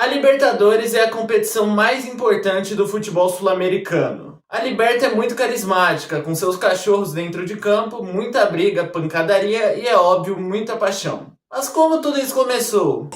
A Libertadores é a competição mais importante do futebol sul-americano. A Liberta é muito carismática, com seus cachorros dentro de campo, muita briga, pancadaria e, é óbvio, muita paixão. Mas como tudo isso começou?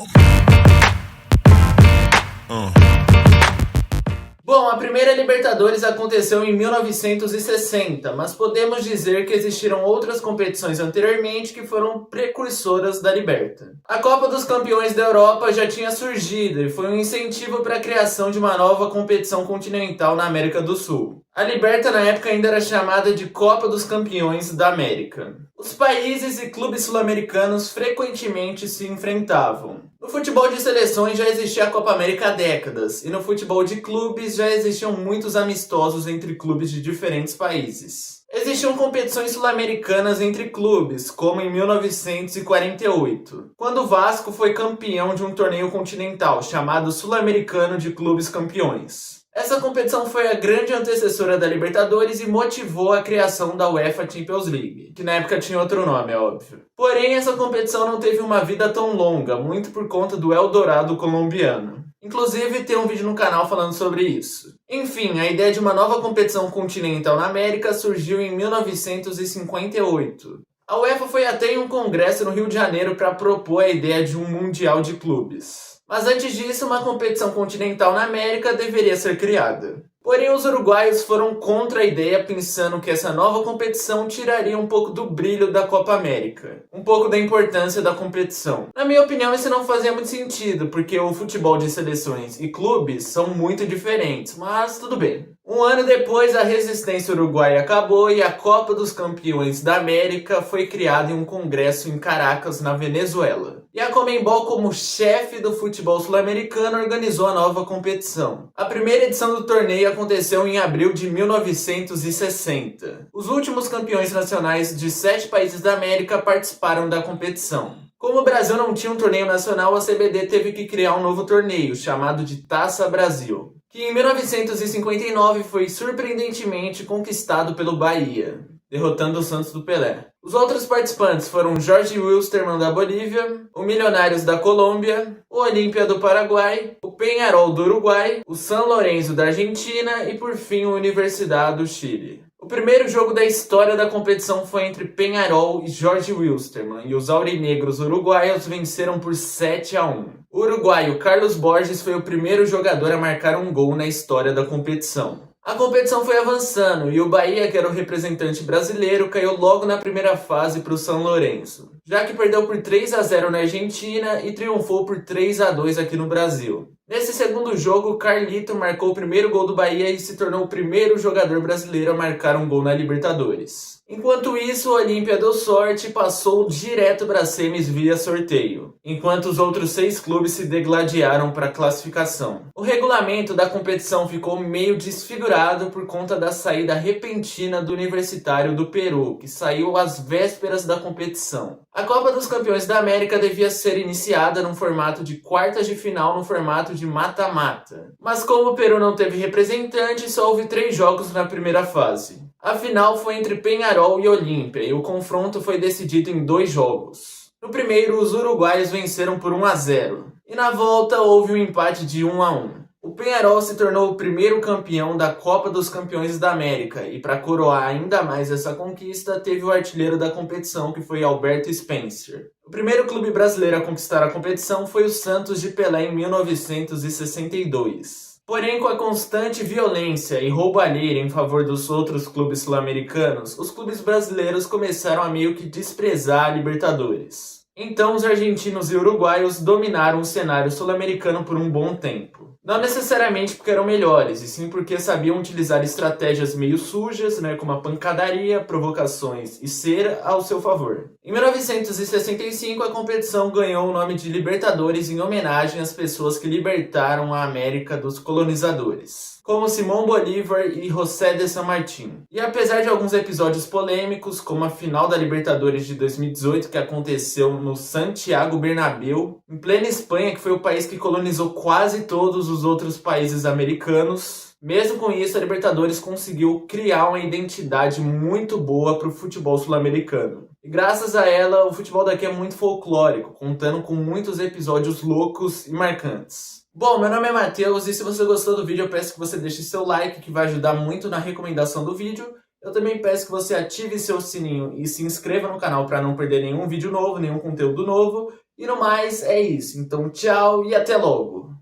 Bom, a primeira Libertadores aconteceu em 1960, mas podemos dizer que existiram outras competições anteriormente que foram precursoras da Liberta. A Copa dos Campeões da Europa já tinha surgido e foi um incentivo para a criação de uma nova competição continental na América do Sul. A Liberta na época ainda era chamada de Copa dos Campeões da América. Os países e clubes sul-americanos frequentemente se enfrentavam. No futebol de seleções já existia a Copa América há décadas, e no futebol de clubes já existiam muitos amistosos entre clubes de diferentes países. Existiam competições sul-americanas entre clubes, como em 1948, quando o Vasco foi campeão de um torneio continental chamado Sul-Americano de Clubes Campeões. Essa competição foi a grande antecessora da Libertadores e motivou a criação da UEFA Champions League, que na época tinha outro nome, é óbvio. Porém, essa competição não teve uma vida tão longa, muito por conta do Eldorado colombiano. Inclusive, tem um vídeo no canal falando sobre isso. Enfim, a ideia de uma nova competição continental na América surgiu em 1958. A UEFA foi até em um congresso no Rio de Janeiro para propor a ideia de um Mundial de Clubes. Mas antes disso, uma competição continental na América deveria ser criada. Porém, os uruguaios foram contra a ideia, pensando que essa nova competição tiraria um pouco do brilho da Copa América, um pouco da importância da competição. Na minha opinião, isso não fazia muito sentido, porque o futebol de seleções e clubes são muito diferentes, mas tudo bem. Um ano depois, a resistência uruguaia acabou e a Copa dos Campeões da América foi criada em um congresso em Caracas, na Venezuela. E a Conmebol, como chefe do futebol sul-americano, organizou a nova competição. A primeira edição do torneio aconteceu em abril de 1960. Os últimos campeões nacionais de 7 países da América participaram da competição. Como o Brasil não tinha um torneio nacional, a CBD teve que criar um novo torneio, chamado de Taça Brasil, que em 1959 foi surpreendentemente conquistado pelo Bahia, derrotando o Santos do Pelé. Os outros participantes foram Jorge Wilstermann da Bolívia, o Milionários da Colômbia, o Olímpia do Paraguai, o Peñarol do Uruguai, o San Lorenzo da Argentina e, por fim, o Universidad do Chile. O primeiro jogo da história da competição foi entre Peñarol e Jorge Wilstermann, e os aurinegros uruguaios venceram por 7-1. O uruguaio Carlos Borges foi o primeiro jogador a marcar um gol na história da competição. A competição foi avançando e o Bahia, que era o representante brasileiro, caiu logo na primeira fase para o São Lourenço, já que perdeu por 3-0 na Argentina e triunfou por 3-2 aqui no Brasil. Nesse segundo jogo, Carlito marcou o primeiro gol do Bahia e se tornou o primeiro jogador brasileiro a marcar um gol na Libertadores. Enquanto isso, o Olímpia deu sorte e passou direto para as semis via sorteio, enquanto os outros 6 clubes se degladiaram para a classificação. O regulamento da competição ficou meio desfigurado por conta da saída repentina do Universitário do Peru, que saiu às vésperas da competição. A Copa dos Campeões da América devia ser iniciada num formato de quartas de final no formato de mata-mata. Mas como o Peru não teve representante, só houve 3 jogos na primeira fase. A final foi entre Peñarol e Olímpia e o confronto foi decidido em 2 jogos. No primeiro, os uruguaios venceram por 1-0 e na volta houve um empate de 1-1. O Peñarol se tornou o primeiro campeão da Copa dos Campeões da América e, para coroar ainda mais essa conquista, teve o artilheiro da competição, que foi Alberto Spencer. O primeiro clube brasileiro a conquistar a competição foi o Santos de Pelé em 1962. Porém, com a constante violência e roubalheira em favor dos outros clubes sul-americanos, os clubes brasileiros começaram a meio que desprezar a Libertadores. Então, os argentinos e uruguaios dominaram o cenário sul-americano por um bom tempo. Não necessariamente porque eram melhores, e sim porque sabiam utilizar estratégias meio sujas, como a pancadaria, provocações e cera ao seu favor. Em 1965, a competição ganhou o nome de Libertadores em homenagem às pessoas que libertaram a América dos colonizadores, como Simón Bolívar e José de San Martín. E apesar de alguns episódios polêmicos, como a final da Libertadores de 2018, que aconteceu no Santiago Bernabéu, em plena Espanha, que foi o país que colonizou quase todos os outros países americanos, mesmo com isso, a Libertadores conseguiu criar uma identidade muito boa para o futebol sul-americano. E graças a ela, o futebol daqui é muito folclórico, contando com muitos episódios loucos e marcantes. Bom, meu nome é Matheus e se você gostou do vídeo eu peço que você deixe seu like, que vai ajudar muito na recomendação do vídeo. Eu também peço que você ative seu sininho e se inscreva no canal para não perder nenhum vídeo novo, nenhum conteúdo novo. E no mais, é isso. Então tchau e até logo!